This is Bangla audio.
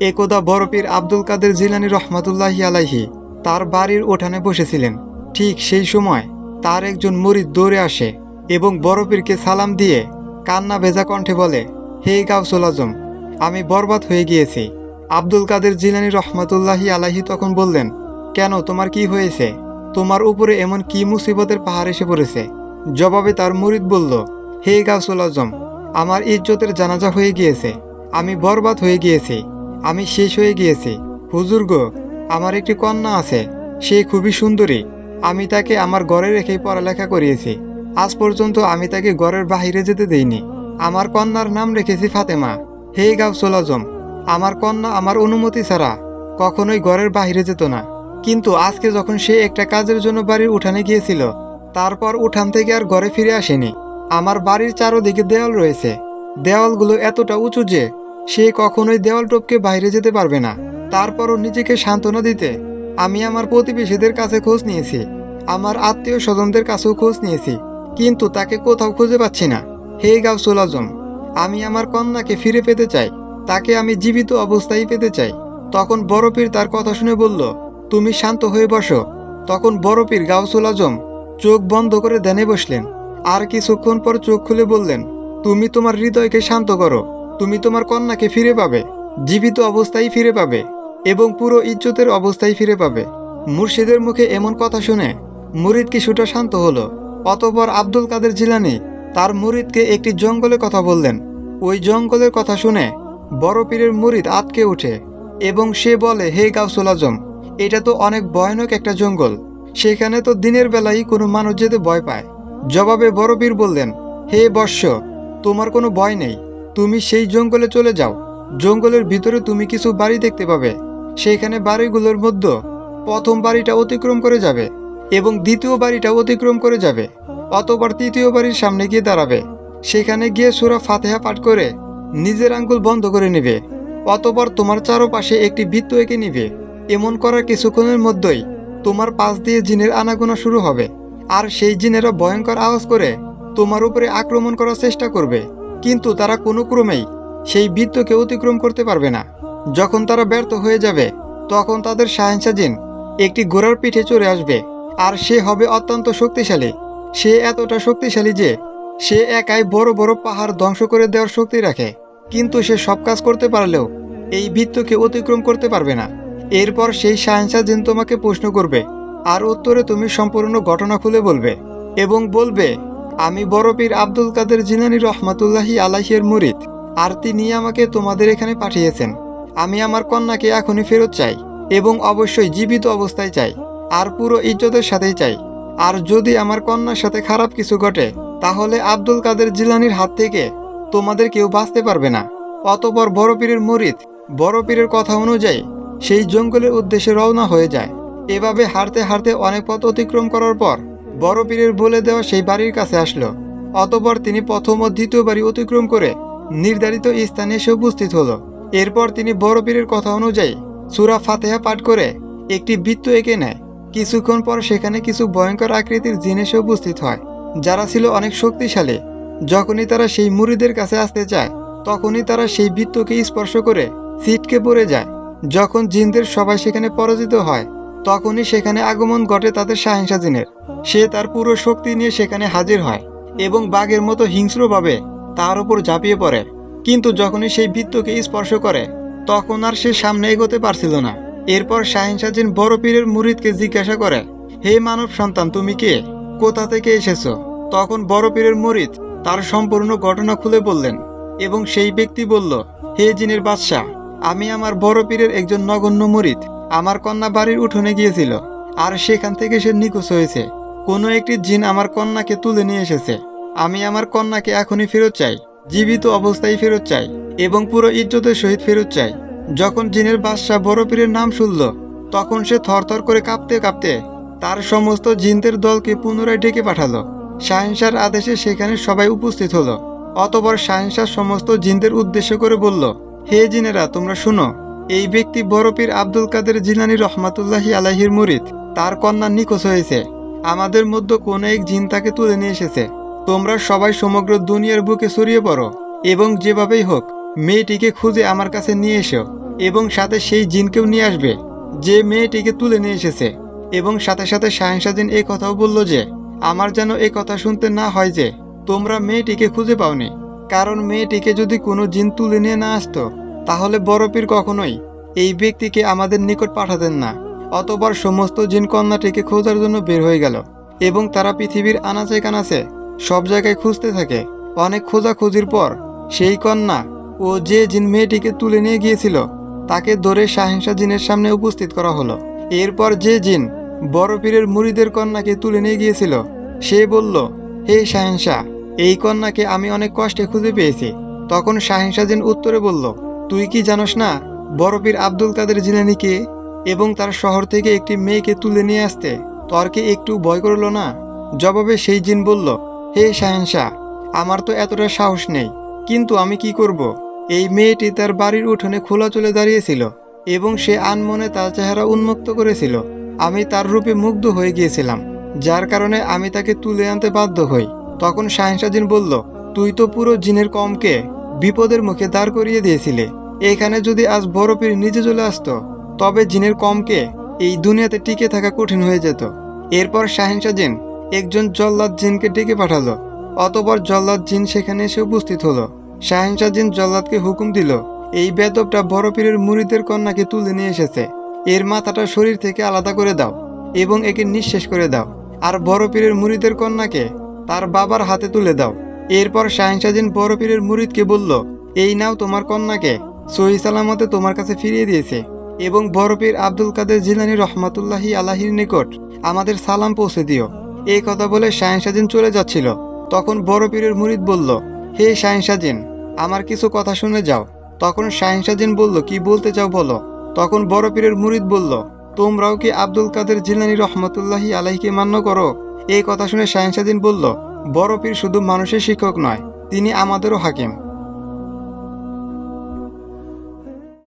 একদা বড় পীর আব্দুল কাদের জিলানী রহমাতুল্লাহি আলাইহি তার বাড়ির উঠানে বসেছিলেন। ঠিক সেই সময় তার একজন মুরিদ দৌড়ে আসে এবং বড় পীরকে সালাম দিয়ে কান্না ভেজা কণ্ঠে বলে, হে গাউসুল আজম, আমি বরবাদ হয়ে গিয়েছি। আব্দুল কাদের জিলানী রহমাতুল্লাহি আলাইহি তখন বললেন, কেন, তোমার কি হয়েছে? তোমার উপরে এমন কি মুসিবতের পাহাড় এসে পড়েছে? জবাবে তার মুরিদ বলল, হে গাউসুল আজম, আমার ইজ্জতের জানাজা হয়ে গিয়েছে। আমি বরবাদ হয়ে গিয়েছি, আমি শেষ হয়ে গিয়েছি। হুজুর গো, আমার একটি কন্যা আছে, সে খুবই সুন্দরী। আমি তাকে আমার ঘরে রেখেই পড়ালেখা করিয়েছি। আজ পর্যন্ত আমি তাকে ঘরের বাহিরে যেতে দেইনি। আমার কন্যার নাম রেখেছি ফাতেমা। হে গাউসুল আজম, আমার কন্যা আমার অনুমতি ছাড়া কখনোই ঘরের বাহিরে যেত না। কিন্তু আজকে যখন সে একটা কাজের জন্য বাড়ির উঠানে গিয়েছিল, তারপর উঠান থেকে আর ঘরে ফিরে আসেনি। আমার বাড়ির চারদিকে দেওয়াল রয়েছে, দেওয়ালগুলো এতটা উঁচু যে সে কখনোই দেওয়াল টপকে বাইরে যেতে পারবে না। তারপরও নিজেকে সান্ত্বনা দিতে আমি আমার প্রতিবেশীদের কাছে খোঁজ নিয়েছি, আমার আত্মীয় স্বজনদের কাছেও খোঁজ নিয়েছি, কিন্তু তাকে কোথাও খুঁজে পাচ্ছি না। হে গাউসুল আজম, আমি আমার কন্যাকে ফিরে পেতে চাই, তাকে আমি জীবিত অবস্থায় পেতে চাই। তখন বড় পীর তার কথা শুনে বলল, তুমি শান্ত হয়ে বসো। তখন বড় পীর গাউসুল আজম চোখ বন্ধ করে ধ্যানে বসলেন। আর কিছুক্ষণ পর চোখ খুলে বললেন, তুমি তোমার হৃদয়কে শান্ত করো, তুমি তোমার কন্যাকে ফিরে পাবে, জীবিত অবস্থায় ফিরে পাবে এবং পুরো ইজ্জতের অবস্থায় ফিরে পাবে। মুর্শিদের মুখে এমন কথা শুনে মুরিদ কিছুটা শান্ত হলো। অতঃপর আব্দুল কাদের জিলানী তার মুরিদকে একটি জঙ্গলের কথা বললেন। ওই জঙ্গলের কথা শুনে বড় পীরের মুরিদ আতকে ওঠে এবং সে বলে, হে গাউসুল আজম, এটা তো অনেক ভয়ানক একটা জঙ্গল, সেখানে তো দিনের বেলায় কোনো মানুষ যেতে ভয় পায়। জবাবে বড় পীর বললেন, হে বৎস, তোমার কোনো ভয় নেই, তুমি সেই জঙ্গলে চলে যাও। জঙ্গলের ভিতরে তুমি কিছু বাড়ি দেখতে পাবে, সেখানে বাড়িগুলোর মধ্যে প্রথম বাড়িটা অতিক্রম করে যাবে এবং দ্বিতীয় বাড়িটা অতিক্রম করে যাবে। অতঃপর তৃতীয় বাড়ির সামনে গিয়ে দাঁড়াবে, সেখানে গিয়ে সূরা ফাতিহা পাঠ করে নিজের আঙ্গুল বন্ধ করে নেবে। অতঃপর তোমার চারপাশে একটি বৃত্ত এঁকে নিবে। এমন করার কিছুক্ষণের মধ্যেই তোমার পাশ দিয়ে জিনের আনাগোনা শুরু হবে, আর সেই জিনেরা ভয়ঙ্কর আওয়াজ করে তোমার উপরে আক্রমণ করার চেষ্টা করবে, কিন্তু তারা কোনো ক্রমেই সেই বৃত্তকে অতিক্রম করতে পারবে না। যখন তারা ব্যর্থ হয়ে যাবে, তখন তাদের শাহেনশা জিন একটি ঘোড়ার পিঠে চড়ে আসবে, আর সে হবে অত্যন্ত শক্তিশালী। সে এতটা শক্তিশালী যে সে একাই বড় বড় পাহাড় ধ্বংস করে দেওয়ার শক্তি রাখে, কিন্তু সে সব কাজ করতে পারলেও এই বৃত্তকে অতিক্রম করতে পারবে না। এরপর সেই শাহেনশা জিন তোমাকে প্রশ্ন করবে, আর উত্তরে তুমি সম্পূর্ণ ঘটনা খুলে বলবে এবং বলবে, আমি বড় পীর আব্দুল কাদের জিলানী রহমাতুল্লাহি আলাইহির মুরিদ, আর তিনি আমাকে তোমাদের এখানে পাঠিয়েছেন। আমি আমার কন্যাকে এখনই ফেরত চাই এবং অবশ্যই জীবিত অবস্থায় চাই, আর পুরো ইজ্জতের সাথেই চাই। আর যদি আমার কন্যার সাথে খারাপ কিছু ঘটে, তাহলে আব্দুল কাদের জিলানীর হাত থেকে তোমাদের কেউ বাঁচতে পারবে না। অতঃপর বড় পীরের মুরিদ বড় পীরের কথা অনুযায়ী সেই জঙ্গলের উদ্দেশ্যে রওনা হয়ে যায়। এভাবে হাঁটতে হাঁটতে অনেক পথ অতিক্রম করার পর বড় পীরের বলে দেওয়া সেই বাড়ির কাছে আসলো। অতঃপর তিনি প্রথম ও দ্বিতীয় বাড়ি অতিক্রম করে নির্ধারিত স্থানে এসে উপস্থিত হলো। এরপর তিনি বড় পীরের কথা অনুযায়ী সূরা ফাতিহা পাঠ করে একটি বৃত্ত এঁকে নেয়। কিছুক্ষণ পর সেখানে কিছু ভয়ঙ্কর আকৃতির জিন এসে উপস্থিত হয়, যারা ছিল অনেক শক্তিশালী। যখনই তারা সেই মুরিদের কাছে আসতে চায়, তখনই তারা সেই বৃত্তকে স্পর্শ করে ছিটকে পড়ে যায়। যখন জিনদের সবাই সেখানে পরাজিত হয়, তখনই সেখানে আগমন ঘটে তাদের শাহেনশা জিনের। সে তার পুরো শক্তি নিয়ে সেখানে হাজির হয় এবং বাঘের মতো হিংস্রভাবে তার উপর ঝাঁপিয়ে পড়ে। কিন্তু যখনই সেই বৃত্তকে স্পর্শ করে, তখন আর সে সামনে এগোতে পারছিল না। এরপর শাহেনশা জিন বড় পীরের মুরিদকে জিজ্ঞাসা করে, হে মানব সন্তান, তুমি কে, কোথা থেকে এসেছো? তখন বড় পীরের মুরিদ তার সম্পূর্ণ ঘটনা খুলে বললেন এবং সেই ব্যক্তি বলল, হে জিনের বাদশাহ, আমি আমার বড় পীরের একজন নগণ্য মুরিদ। আমার কন্যা বাড়ির উঠোনে গিয়েছিল, আর সেখান থেকে সে নিখোঁজ হয়েছে। কোনো একটি জিন আমার কন্যাকে তুলে নিয়ে এসেছে। আমি আমার কন্যাকে এখনই ফেরত চাই, জীবিত অবস্থায় ফেরত চাই এবং পুরো ইজ্জতের সহিত ফেরত চাই। যখন জিনের বাদশাহ বড় পীরের নাম শুনল, তখন সে থরথর করে কাঁপতে কাঁপতে তার সমস্ত জিনদের দলকে পুনরায় ডেকে পাঠালো। শাহেনশার আদেশে সেখানে সবাই উপস্থিত হলো। অতঃপর শাহেনশাহ সমস্ত জিনদের উদ্দেশ্য করে বলল, হে জিনেরা, তোমরা শুনো, এই ব্যক্তি বড় পীর আব্দুল কাদের জিলানী রহমাতুল্লাহি আলাইহির মুরিদ। তার কন্যা নিখোঁজ হয়েছে। আমাদের মধ্যে কোনো এক জিন তাকে তুলে নিয়ে এসেছে। তোমরা সবাই সমগ্র দুনিয়ার বুকে ছড়িয়ে পড়ো এবং যেভাবেই হোক মেয়েটিকে খুঁজে আমার কাছে নিয়ে এসো। এবং সাথে সেই জিনকেও নিয়ে আসবে যে মেয়েটিকে তুলে নিয়ে এসেছে। এবং সাথে সাথে শাহেনশা জিন এই কথাও বলল যে আমার যেন এই কথা শুনতে না হয় যে তোমরা মেয়েটিকে খুঁজে পাওনি, কারণ মেয়েটিকে যদি কোনো জিন তুলে নিয়ে না আসতো তাহলে বড় পীর কখনোই এই ব্যক্তিকে আমাদের নিকট পাঠাতেন না। অতঃপর সমস্ত জিন কন্যাটিকে খোঁজার জন্য বের হয়ে গেল এবং তারা পৃথিবীর আনাচে কানাচে সব জায়গায় খুঁজতে থাকে। অনেক খোঁজাখুঁজির পর সেই কন্যা ও যে জিন মেয়েটিকে তুলে নিয়ে গিয়েছিল তাকে ধরে শাহেনশা জিনের সামনে উপস্থিত করা হলো। এরপর যে জিন বড় পীরের মুরিদের কন্যাকে তুলে নিয়ে গিয়েছিল সে বলল, হে শাহেনশা, এই কন্যাকে আমি অনেক কষ্টে খুঁজে পেয়েছি। তখন শাহেনশা জিন উত্তরে বলল, তুই কি জানোস না বড় পীর আব্দুল কাদের জিলানীকে এবং তার শহর থেকে একটি মেয়েকে তুলে নিয়ে আসতে তোর কি একটু ভয় করলো না? জবাবে সেই জিন বলল, হে শাহেনশা, আমার তো এতটা সাহস নেই, কিন্তু আমি কি করব? এই মেয়েটি তার বাড়ির উঠোনে খোলা চলে দাঁড়িয়েছিল এবং সে আনমনে তার চেহারা উন্মুক্ত করেছিল। আমি তার রূপে মুগ্ধ হয়ে গিয়েছিলাম, যার কারণে আমি তাকে তুলে আনতে বাধ্য হই। তখন শাহেনশা জিন বলল, তুই তো পুরো জিনের কমকে বিপদের মুখে দাঁড় করিয়ে দিয়েছিলে। এখানে যদি আজ বড় পীর নিজে চলে আসতো তবে জিনের কমকে এই দুনিয়াতে টিকে থাকা কঠিন হয়ে যেত। এরপর শাহেনশা জিন একজন জল্লাদ জিনকে ডেকে পাঠালো। অতঃপর জল্লাদ জিন সেখানে এসে উপস্থিত হলো। শাহেনশা জিন জল্লাদকে হুকুম দিল, এই বেদবটা বড় পীরের মুরিদের কন্যাকে তুলে নিয়ে এসেছে, এর মাথাটা শরীর থেকে আলাদা করে দাও এবং একে নিঃশেষ করে দাও, আর বড় পীরের মুরিদের কন্যাকে তার বাবার হাতে তুলে দাও। এরপর শাহেনশা জিন বড় পীরের মুরিদকে বলল, এই নাও তোমার কন্যাকে সহি সালামতে তোমার কাছে ফিরিয়ে দিয়েছে এবং বড় পীর আব্দুল কাদের জিলানী রহমাতুল্লাহি আলাহির নিকট আমাদের সালাম পৌঁছে দিও। এই কথা বলে শাহেনশা জিন চলে যাচ্ছিল। তখন বড় পীরের মুরিদ বলল, হে শাহেনশা জিন, আমার কিছু কথা শুনে যাও। তখন শাহেনশা জিন বলল, কি বলতে চাও বলো। তখন বড় পীরের মুরিদ বলল, তোমরাও কি আব্দুল কাদের জিলানী রহমাতুল্লাহি আলাইহিকে মান্য করো? এই কথা শুনে শাহেনশা জিন বলল, বড় পীর শুধু মানুষের শিক্ষক নয়, তিনি আমাদেরও হাকিম।